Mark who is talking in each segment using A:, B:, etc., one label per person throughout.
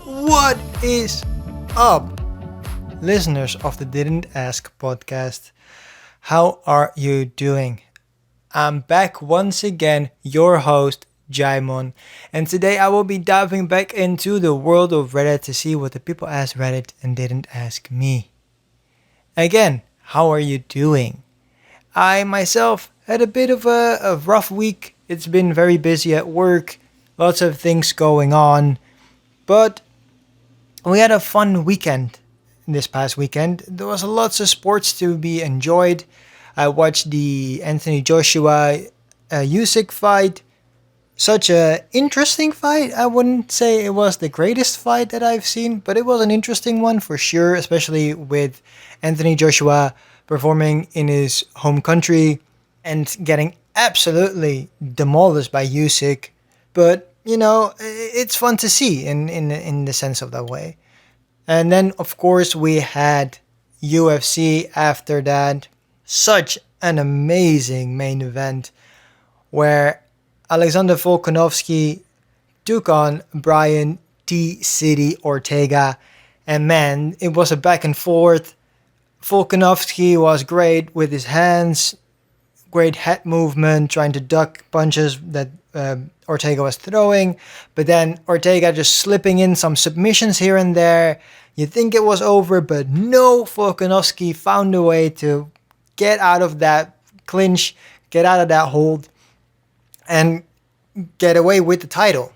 A: What is up, listeners of the Didn't Ask podcast? How are you doing? I'm back once again, your host, Djimon, and today I will be diving back into the world of Reddit to see what the people asked Reddit and didn't ask me. Again, how are you doing? I myself had a bit of a rough week. It's been very busy at work, lots of things going on, but we had a fun weekend this past weekend. There was lots of sports to be enjoyed. I watched the Anthony Joshua Usyk fight. Such a interesting fight. I wouldn't say it was the greatest fight that I've seen, but it was an interesting one for sure, especially with Anthony Joshua performing in his home country and getting absolutely demolished by Usyk. But it's fun to see in the sense of that way. And then of course we had UFC after that. Such an amazing main event where Alexander Volkanovski took on Brian T. City Ortega. And man, it was a back and forth. Volkanovski was great with his hands, great head movement, trying to duck punches that Ortega was throwing. But then Ortega just slipping in some submissions here and there. You think it was over, but no, Volkanovski found a way to get out of that clinch, get out of that hold, and get away with the title.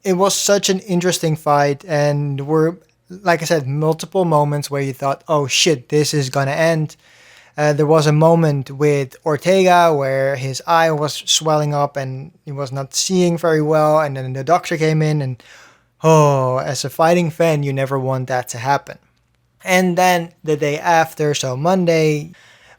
A: It was such an interesting fight, and were, like I said, multiple moments where you thought, oh shit, this is gonna end. There was a moment with Ortega where his eye was swelling up and he was not seeing very well, and then the doctor came in, and as a fighting fan, you never want that to happen. And then the day after, so Monday,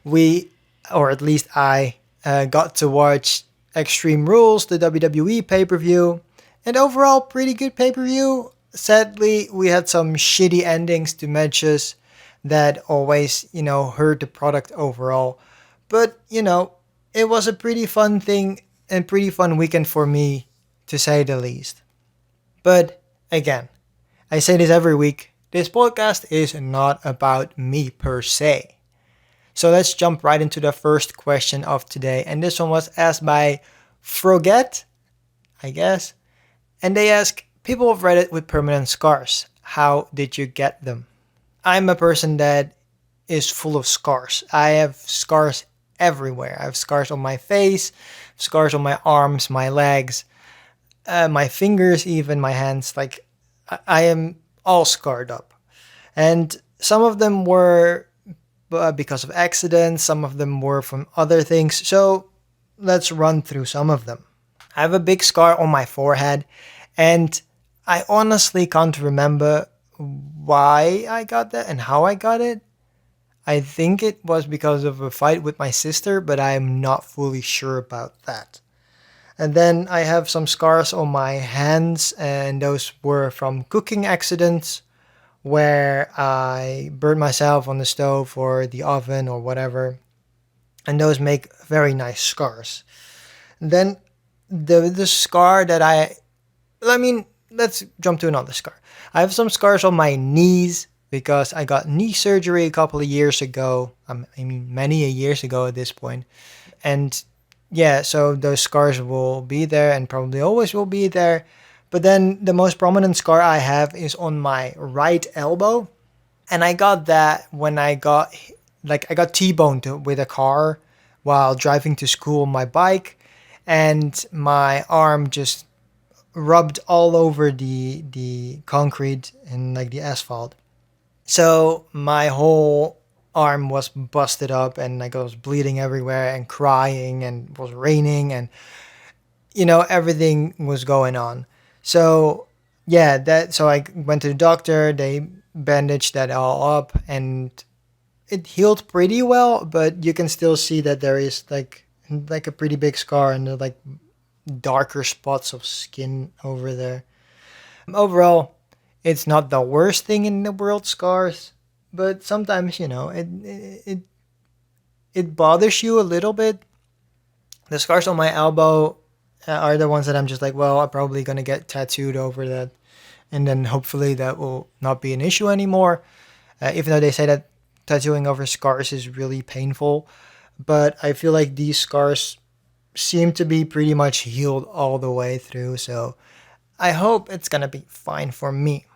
A: we, or at least I, got to watch Extreme Rules, the WWE pay-per-view, and overall pretty good pay-per-view. Sadly, we had some shitty endings to matches that always, hurt the product overall. But, it was a pretty fun thing and pretty fun weekend for me, to say the least. But, again, I say this every week, this podcast is not about me per se. So let's jump right into the first question of today. And this one was asked by Froget, I guess. And they ask, people of Reddit with permanent scars, how did you get them? I'm a person that is full of scars. I have scars everywhere. I have scars on my face, scars on my arms, my legs, my fingers, even my hands. Like, I am all scarred up. And some of them were because of accidents, some of them were from other things. So let's run through some of them. I have a big scar on my forehead, and I honestly can't remember why I got that and how I got it. I think it was because of a fight with my sister, but I'm not fully sure about that. And then I have some scars on my hands, and those were from cooking accidents where I burned myself on the stove or the oven or whatever. And those make very nice scars. And then the scar that let's jump to another scar. I have some scars on my knees because I got knee surgery a couple of years ago. Many years ago at this point. And yeah, so those scars will be there and probably always will be there. But then the most prominent scar I have is on my right elbow. And I got that when I got T-boned with a car while driving to school on my bike. And my arm just rubbed all over the concrete and like the asphalt. So my whole arm was busted up, and like I was bleeding everywhere and crying, and it was raining, and everything was going on. So yeah, so I went to the doctor, they bandaged that all up, and it healed pretty well, but you can still see that there is like a pretty big scar and like darker spots of skin over there. Overall, it's not the worst thing in the world, scars, but sometimes, it bothers you a little bit. The scars on my elbow are the ones that I'm just like, well, I'm probably gonna get tattooed over that. and then hopefully that will not be an issue anymore. Even though they say that tattooing over scars is really painful, but I feel like these scars seem to be pretty much healed all the way through, so I hope it's gonna be fine for me.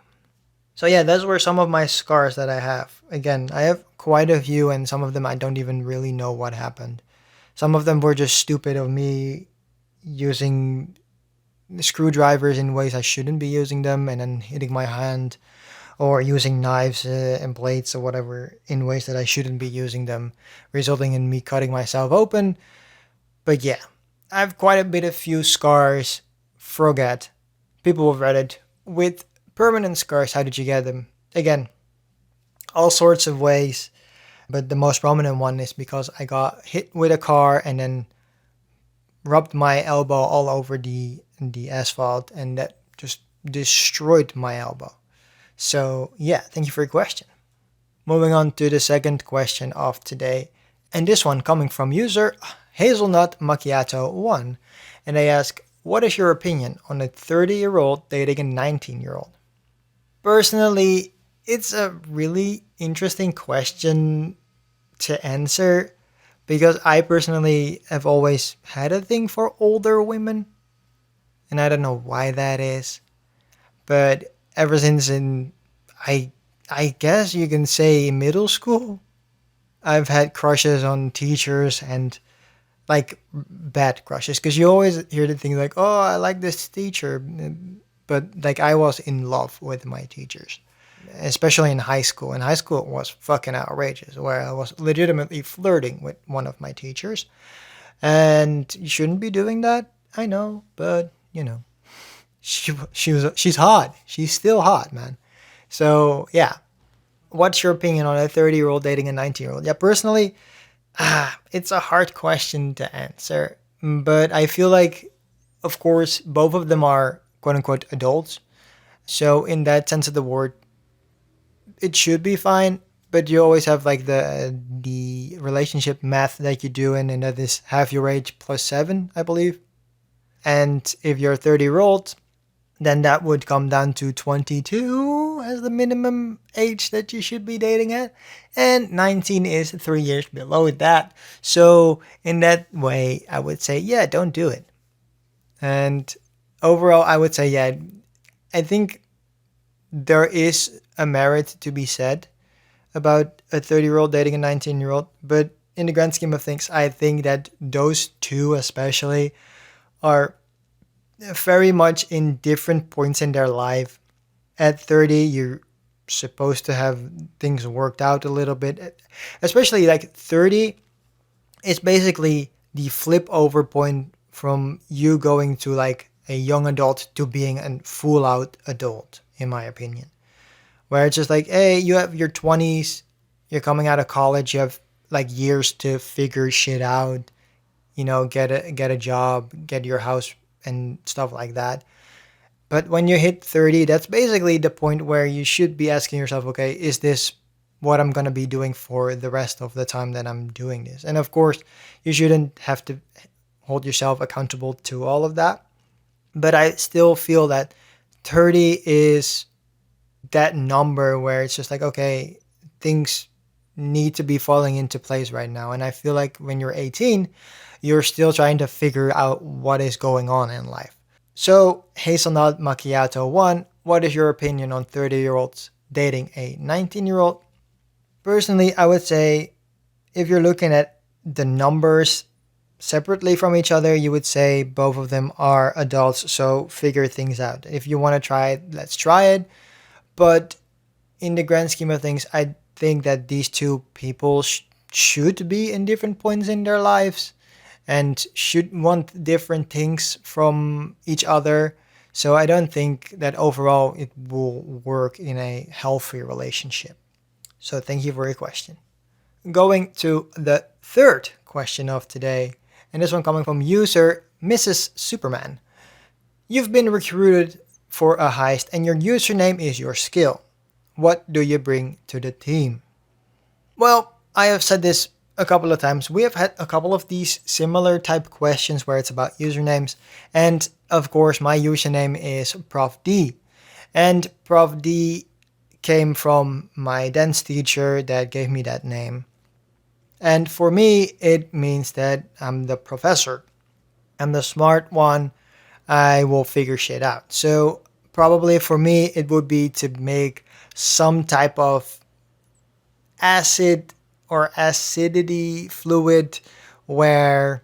A: So yeah, those were some of my scars that I have. Again, I have quite a few, and some of them I don't even really know what happened. Some of them were just stupid of me using screwdrivers in ways I shouldn't be using them, and then hitting my hand, or using knives and blades or whatever in ways that I shouldn't be using them, resulting in me cutting myself open. But yeah, I have quite a bit of few scars. Forget. People have read it. With permanent scars, how did you get them? Again, all sorts of ways, but the most prominent one is because I got hit with a car and then rubbed my elbow all over the asphalt, and that just destroyed my elbow. So yeah, thank you for your question. Moving on to the second question of today, and this one coming from user Hazelnut Macchiato 1, and they ask, what is your opinion on a 30-year-old dating a 19-year-old? Personally, it's a really interesting question to answer because I personally have always had a thing for older women, and I don't know why that is, but ever since I I guess you can say middle school, I've had crushes on teachers, and like bad crushes, because you always hear the thing like, oh, I like this teacher, but like I was in love with my teachers, especially in high school. In high school, it was fucking outrageous, where I was legitimately flirting with one of my teachers, and you shouldn't be doing that. I know, but she's hot. She's still hot, man. So yeah, what's your opinion on a 30-year-old dating a 19-year-old? Yeah, personally, it's a hard question to answer, but I feel like, of course, both of them are quote unquote adults. So in that sense of the word, it should be fine. But you always have like the relationship math that you do, and that is half your age plus 7, I believe. And if you're 30-year-old, then that would come down to 22 as the minimum age that you should be dating at. And 19 is 3 years below that. So, in that way, I would say, yeah, don't do it. And overall, I would say, yeah, I think there is a merit to be said about a 30-year-old dating a 19-year-old. But in the grand scheme of things, I think that those two, especially, are very much in different points in their life. At 30, you're supposed to have things worked out a little bit. Especially like 30 is basically the flip over point from you going to like a young adult to being a full out adult, in my opinion. Where it's just like, hey, you have your 20s, you're coming out of college, you have like years to figure shit out, get a job, get your house and stuff like that. But when you hit 30, that's basically the point where you should be asking yourself, okay, is this what I'm going to be doing for the rest of the time that I'm doing this? And of course, you shouldn't have to hold yourself accountable to all of that. But I still feel that 30 is that number where it's just like, okay, things need to be falling into place right now. And I feel like when you're 18, you're still trying to figure out what is going on in life. So, Hazelnut Macchiato 1, what is your opinion on 30-year-olds dating a 19-year-old? Personally, I would say if you're looking at the numbers separately from each other, you would say both of them are adults, so figure things out. If you want to try it, let's try it. But in the grand scheme of things, I think that these two people should be in different points in their lives and should want different things from each other. So I don't think that overall it will work in a healthy relationship. So thank you for your question. Going to the third question of today, and this one coming from user Mrs. Superman. You've been recruited for a heist and your username is your skill. What do you bring to the team? Well, I have said this a couple of times. We have had a couple of these similar type questions where it's about usernames. And of course, my username is Prof D. And Prof D came from my dance teacher that gave me that name. And for me, it means that I'm the professor. I'm the smart one. I will figure shit out. So probably for me, it would be to make some type of acid or acidity fluid where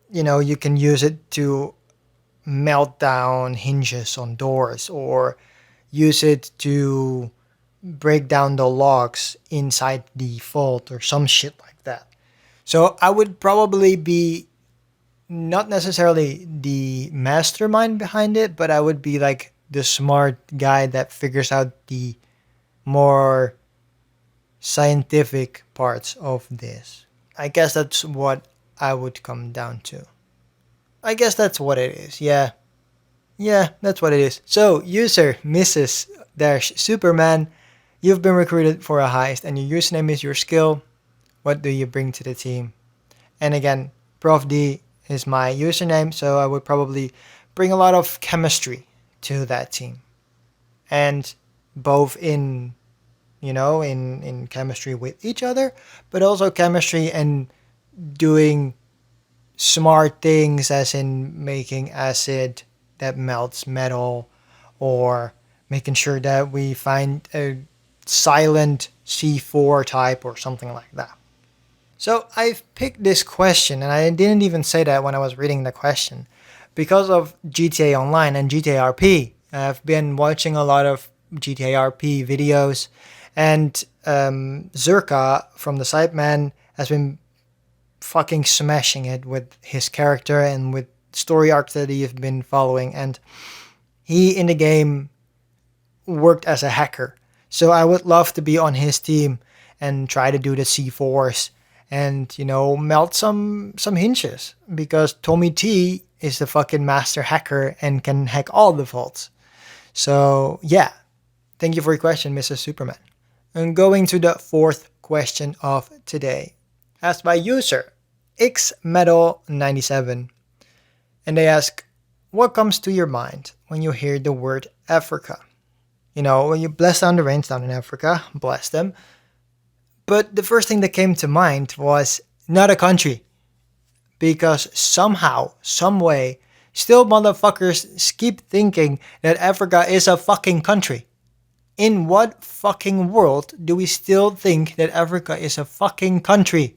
A: you can use it to melt down hinges on doors or use it to break down the locks inside the vault or some shit like that. So I would probably be not necessarily the mastermind behind it, but I would be like the smart guy that figures out the more scientific parts of this. I guess that's what I would come down to. I guess that's what it is. Yeah. Yeah, that's what it is. So, user Mrs. Dash Superman, you've been recruited for a heist and your username is your skill. What do you bring to the team? And again, Prof D is my username, so I would probably bring a lot of chemistry to that team. And both in chemistry with each other, but also chemistry and doing smart things as in making acid that melts metal or making sure that we find a silent C4 type or something like that. So I've picked this question, and I didn't even say that when I was reading the question, because of GTA Online and GTA RP. I've been watching a lot of GTA RP videos, and Zerka from the Sideman has been fucking smashing it with his character and with story arcs that he's been following. And he in the game worked as a hacker. So I would love to be on his team and try to do the C4s and melt some hinges because Tommy T is the fucking master hacker and can hack all the vaults. So yeah, thank you for your question, Mrs. Superman. And going to the fourth question of today, asked by user xmetal97, and they ask, what comes to your mind when you hear the word Africa? When you bless down the rains down in Africa, bless them. But the first thing that came to mind was not a country. Because somehow, some way, still motherfuckers keep thinking that Africa is a fucking country. In what fucking world do we still think that Africa is a fucking country?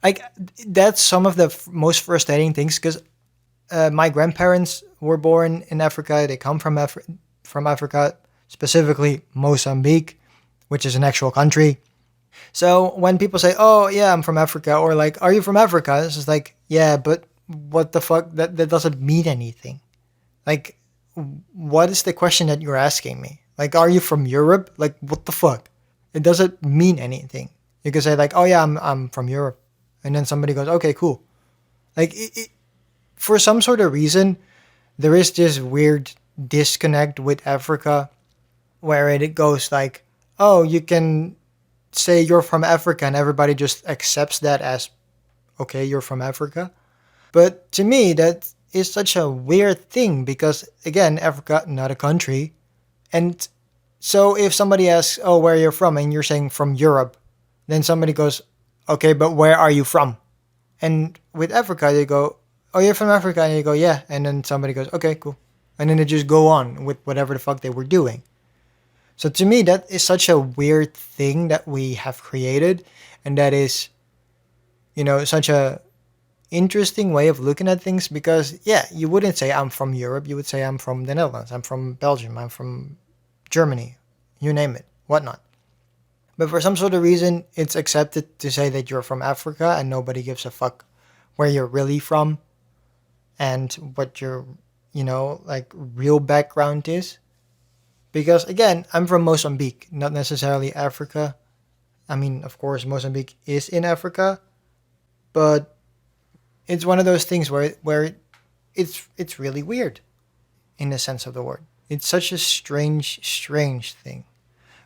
A: Like, that's some of the most frustrating things because my grandparents were born in Africa. They come from Africa, specifically Mozambique, which is an actual country. So when people say, oh, yeah, I'm from Africa, or like, are you from Africa? It's just like, yeah, but what the fuck? That doesn't mean anything. Like, what is the question that you're asking me? Like, are you from Europe? Like, what the fuck? It doesn't mean anything. You can say like, oh, yeah, I'm from Europe. And then somebody goes, okay, cool. Like, for some sort of reason, there is this weird disconnect with Africa where it goes like, oh, you can say you're from Africa and everybody just accepts that as, okay, you're from Africa. But to me, that is such a weird thing because, again, Africa, not a country. And so if somebody asks, oh, where you're from, and you're saying from Europe, then somebody goes, okay, but where are you from? And with Africa, they go, oh, you're from Africa? And you go, yeah. And then somebody goes, okay, cool. And then they just go on with whatever the fuck they were doing. So to me, that is such a weird thing that we have created. And that is, such a interesting way of looking at things because, yeah, you wouldn't say I'm from Europe. You would say I'm from the Netherlands. I'm from Belgium. I'm from Germany. You name it, whatnot. But for some sort of reason, it's accepted to say that you're from Africa and nobody gives a fuck where you're really from and what your, real background is. Because again, I'm from Mozambique, not necessarily Africa. I mean, of course, Mozambique is in Africa, but it's one of those things where it's really weird in the sense of the word. It's such a strange thing.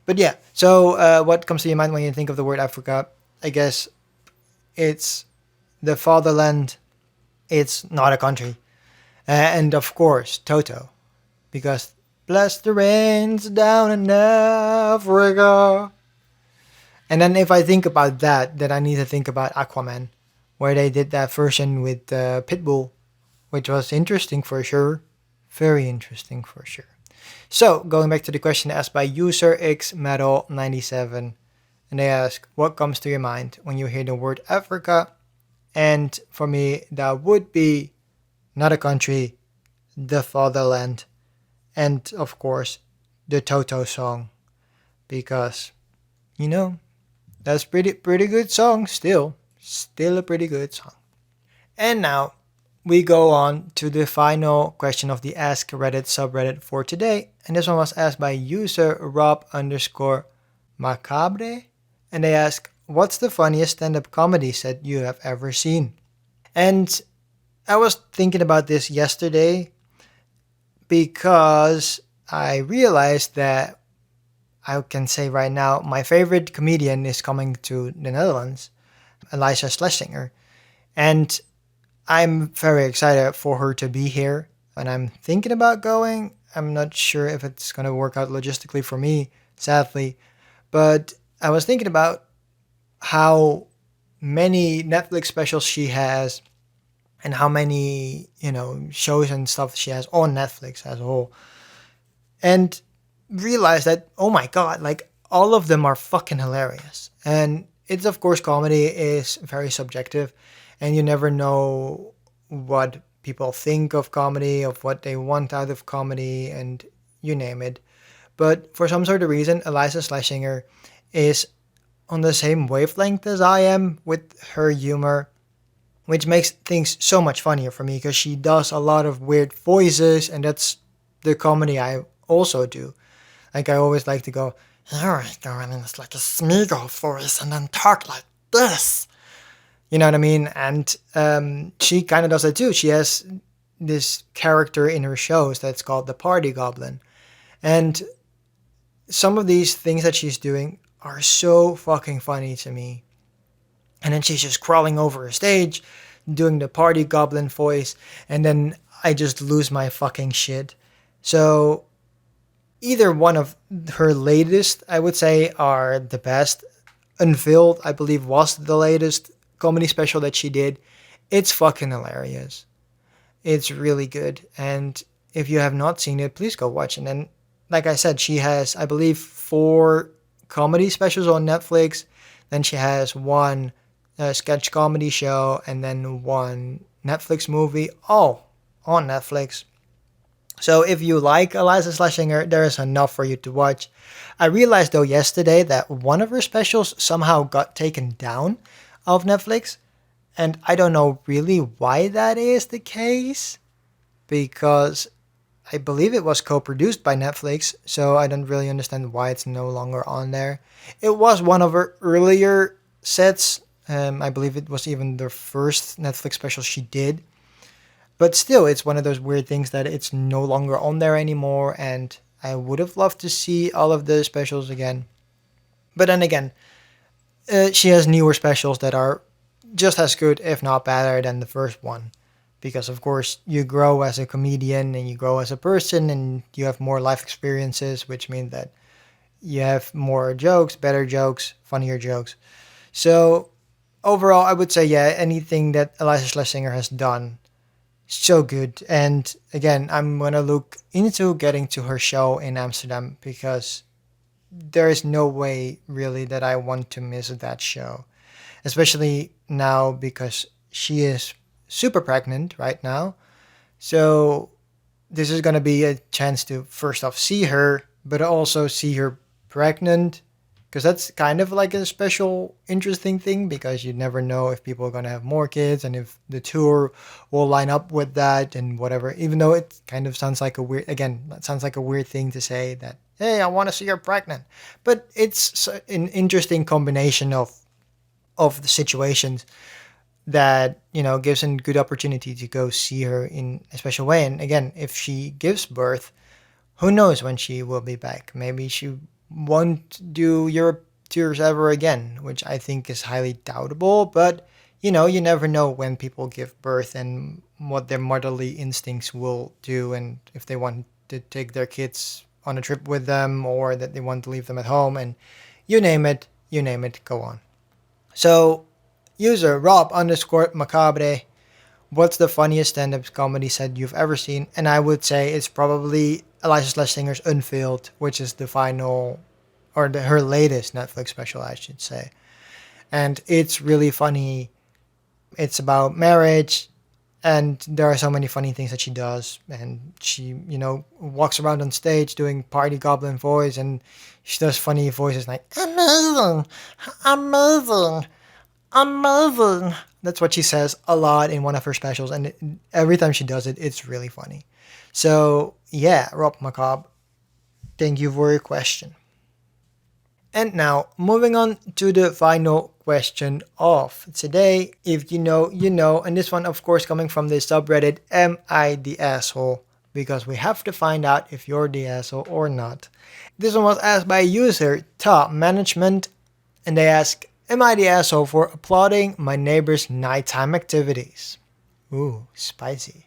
A: But yeah, so what comes to your mind when you think of the word Africa? I guess it's the fatherland. It's not a country. And of course, Toto. Because Bless the rains down in Africa. And then if I think about that, then I need to think about Aquaman, where they did that version with Pitbull, which was interesting for sure. Very interesting for sure. So, going back to the question asked by user xmetal97, and they ask, what comes to your mind when you hear the word Africa? And for me, that would be not a country, the fatherland, and of course, the Toto song, because you know that's pretty good song still a pretty good song. And now we go on to the final question of the Ask Reddit subreddit for today, and this one was asked by user Rob underscore Macabre, and they ask, what's the funniest stand-up comedy set you have ever seen? And I was thinking about this yesterday because I realized that I can say right now my favorite comedian is coming to the Netherlands, Eliza Schlesinger, and I'm very excited for her to be here. And I'm thinking about going. I'm not sure if it's going to work out logistically for me, sadly, but I was thinking about how many Netflix specials she has and how many, shows and stuff she has on Netflix as a whole. And realize that, oh my god, like all of them are fucking hilarious. And it's, of course, comedy is very subjective, and you never know what people think of comedy, of what they want out of comedy, and you name it. But for some sort of reason, Eliza Schlesinger is on the same wavelength as I am with her humor, which makes things so much funnier for me because she does a lot of weird voices, and that's the comedy I also do. Like, I always like to go, here I go, and it's like a Smeagol voice, and then talk like this. You know what I mean? And she kind of does that too. She has this character in her shows that's called the Party Goblin. And some of these things that she's doing are so fucking funny to me. And then she's just crawling over a stage, doing the Party Goblin voice, and then I just lose my fucking shit. So either one of her latest, I would say, are the best. Unveiled, I believe, was the latest comedy special that she did. It's fucking hilarious. It's really good. And if you have not seen it, please go watch it. And like I said, she has, I believe, 4 comedy specials on Netflix. Then she has 1 sketch comedy show, and then 1 Netflix movie, all on Netflix. So if you like Eliza Schlesinger, there is enough for you to watch. I realized though yesterday that one of her specials somehow got taken down of Netflix, and I don't know really why that is the case, because I believe it was co-produced by Netflix, so I don't really understand why it's no longer on there. It was one of her earlier sets. I believe it was even the first Netflix special she did. But still, it's one of those weird things that it's no longer on there anymore, and I would have loved to see all of the specials again. But then again, she has newer specials that are just as good, if not better, than the first one. Because, of course, you grow as a comedian, and you grow as a person, and you have more life experiences, which means that you have more jokes, better jokes, funnier jokes. So, overall, I would say, yeah, anything that Eliza Schlesinger has done, so good. And again, I'm gonna look into getting to her show in Amsterdam, because there is no way really that I want to miss that show, especially now because she is super pregnant right now. So this is gonna be a chance to first off see her, but also see her pregnant, because that's kind of like a special, interesting thing, because you never know if people are going to have more kids and if the tour will line up with that and whatever. Even though it kind of sounds like that sounds like a weird thing to say, that, hey, I want to see her pregnant. But it's an interesting combination of the situations that, gives a good opportunity to go see her in a special way. And again, if she gives birth, who knows when she will be back? Maybe she won't do Europe tours ever again, which I think is highly doubtable. But, you never know when people give birth and what their motherly instincts will do, and if they want to take their kids on a trip with them, or that they want to leave them at home, and you name it, go on. So, user Rob underscore Macabre, what's the funniest stand-up comedy set you've ever seen? And I would say it's probably Eliza Slash Singer's Unveiled, which is the final, or her latest Netflix special, I should say. And it's really funny. It's about marriage, and there are so many funny things that she does. And she, walks around on stage doing party goblin voice, and she does funny voices like amazing, amazing, amazing. That's what she says a lot in one of her specials, and every time she does it, it's really funny. So yeah, Rob Macabre, thank you for your question. And now, moving on to the final question of today. If you know, you know. And this one, of course, coming from the subreddit, Am I the Asshole? Because we have to find out if you're the asshole or not. This one was asked by user Top Management, and they ask, Am I the asshole for applauding my neighbor's nighttime activities? Ooh, spicy.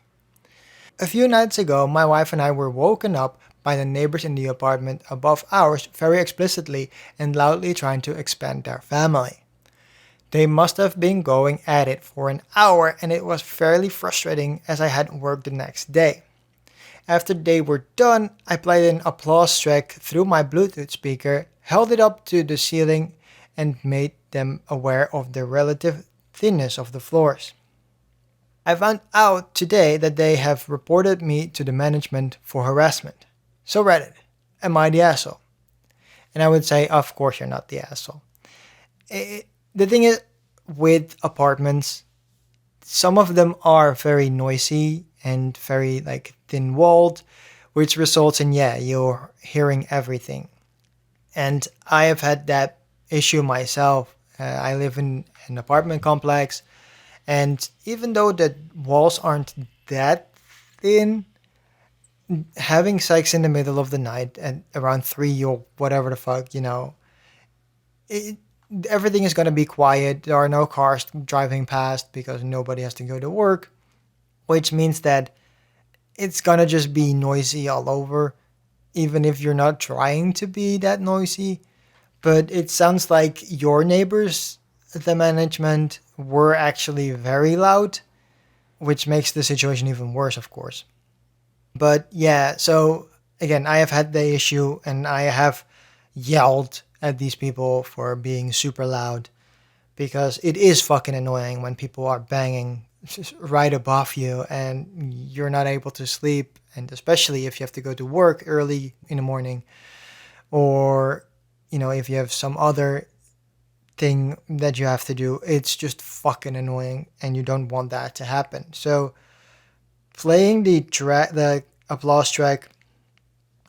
A: A few nights ago, my wife and I were woken up by the neighbors in the apartment above ours very explicitly and loudly trying to expand their family. They must have been going at it for an hour, and it was fairly frustrating as I had work the next day. After they were done, I played an applause track through my Bluetooth speaker, held it up to the ceiling, and made them aware of the relative thinness of the floors. I found out today that they have reported me to the management for harassment. So Reddit, am I the asshole? And I would say, of course you're not the asshole. The thing is, with apartments, some of them are very noisy and very thin-walled, which results in, you're hearing everything. And I have had that issue myself. I live in an apartment complex, and even though the walls aren't that thin, having sex in the middle of the night at around 3 or whatever the fuck, everything is going to be quiet. There are no cars driving past because nobody has to go to work, which means that it's going to just be noisy all over, even if you're not trying to be that noisy. But it sounds like your neighbors, the management, were actually very loud, which makes the situation even worse, of course. But yeah, so again, I have had the issue, and I have yelled at these people for being super loud, because it is fucking annoying when people are banging right above you and you're not able to sleep, and especially if you have to go to work early in the morning, or if you have some other thing that you have to do, it's just fucking annoying, and you don't want that to happen. So playing the applause track,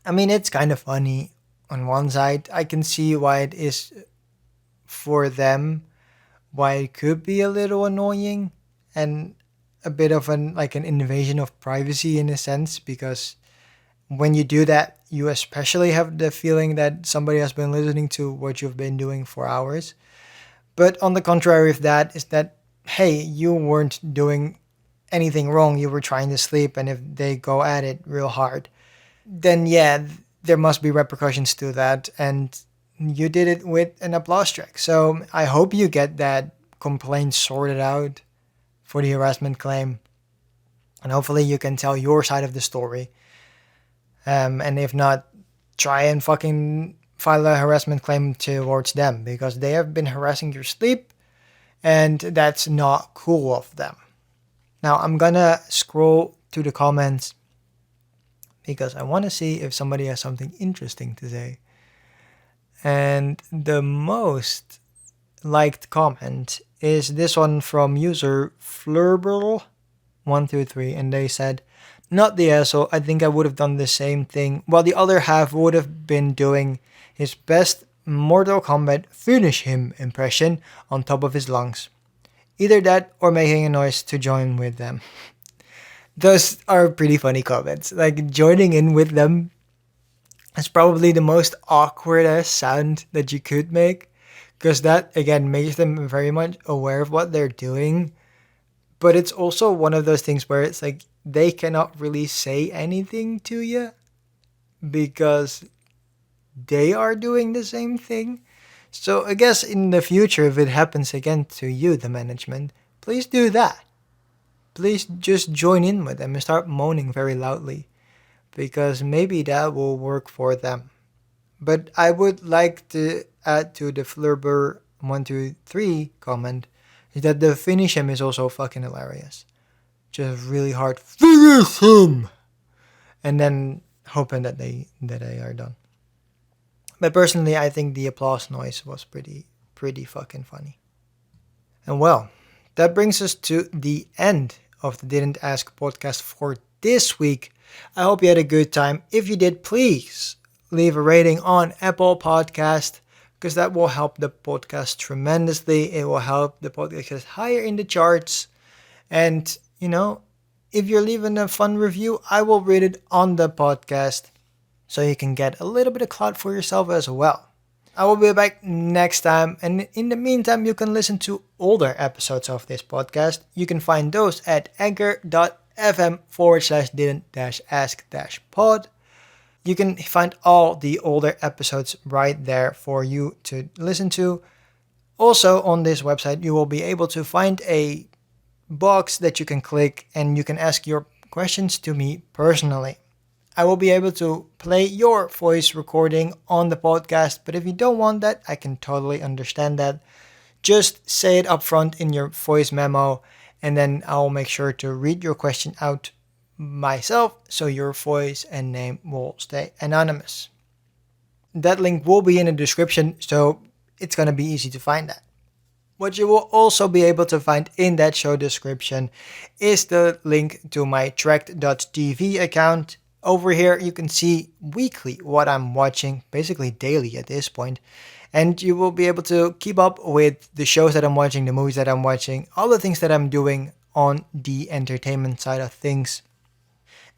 A: I mean, it's kind of funny on one side. I can see why it is for them, why it could be a little annoying and a bit of an invasion of privacy in a sense, because when you do that, you especially have the feeling that somebody has been listening to what you've been doing for hours. But on the contrary of that is that, hey, you weren't doing anything wrong. You were trying to sleep, and if they go at it real hard, then there must be repercussions to that, and you did it with an applause track. So I hope you get that complaint sorted out for the harassment claim, and hopefully you can tell your side of the story. And if not, try and fucking file a harassment claim towards them, because they have been harassing your sleep, and that's not cool of them. Now I'm gonna scroll to the comments because I want to see if somebody has something interesting to say. And the most liked comment is this one from user Flurble123, and they said, not the asshole, I think I would have done the same thing, while the other half would have been doing his best Mortal Kombat finish him impression on top of his lungs. Either that or making a noise to join with them. Those are pretty funny comments. Joining in with them is probably the most awkward sound that you could make, because that again makes them very much aware of what they're doing. But it's also one of those things where it's they cannot really say anything to you. because they are doing the same thing. So I guess in the future, if it happens again to you, the management, please do that. Please just join in with them and start moaning very loudly, because maybe that will work for them. But I would like to add to the Flurber123 comment is that the finish him is also fucking hilarious. Just really hard finish him, and then hoping that they are done. But personally, I think the applause noise was pretty fucking funny. And well, that brings us to the end of the Didn't Ask podcast for this week. I hope you had a good time. If you did, please leave a rating on Apple Podcast, because that will help the podcast tremendously. It will help the podcast get higher in the charts. And, if you're leaving a fun review, I will read it on the podcast so you can get a little bit of clout for yourself as well. I will be back next time, and in the meantime, you can listen to older episodes of this podcast. You can find those at anchor.fm/didn't-ask-pod. You can find all the older episodes right there for you to listen to. Also, on this website, you will be able to find a box that you can click, and you can ask your questions to me personally. I will be able to play your voice recording on the podcast, but if you don't want that, I can totally understand that. Just say it up front in your voice memo, and then I'll make sure to read your question out myself, so your voice and name will stay anonymous. That link will be in the description, so it's going to be easy to find that. What you will also be able to find in that show description is the link to my tracked.tv account. Over here, you can see weekly what I'm watching, basically daily at this point. And you will be able to keep up with the shows that I'm watching, the movies that I'm watching, all the things that I'm doing on the entertainment side of things.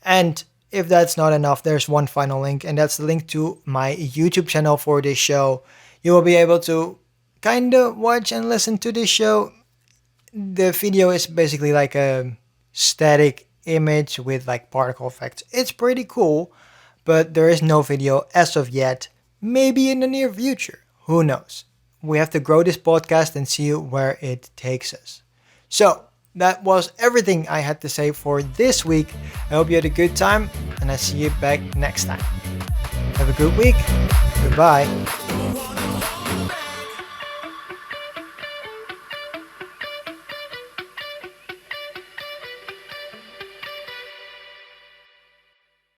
A: And if that's not enough, there's one final link, and that's the link to my YouTube channel for this show. You will be able to kind of watch and listen to this show. The video is basically like a static image with like particle effects. It's pretty cool, but there is no video as of yet. Maybe in the near future. Who knows? We have to grow this podcast and see where it takes us. So, that was everything I had to say for this week. I hope you had a good time, and I see you back next time. Have a good week. Goodbye.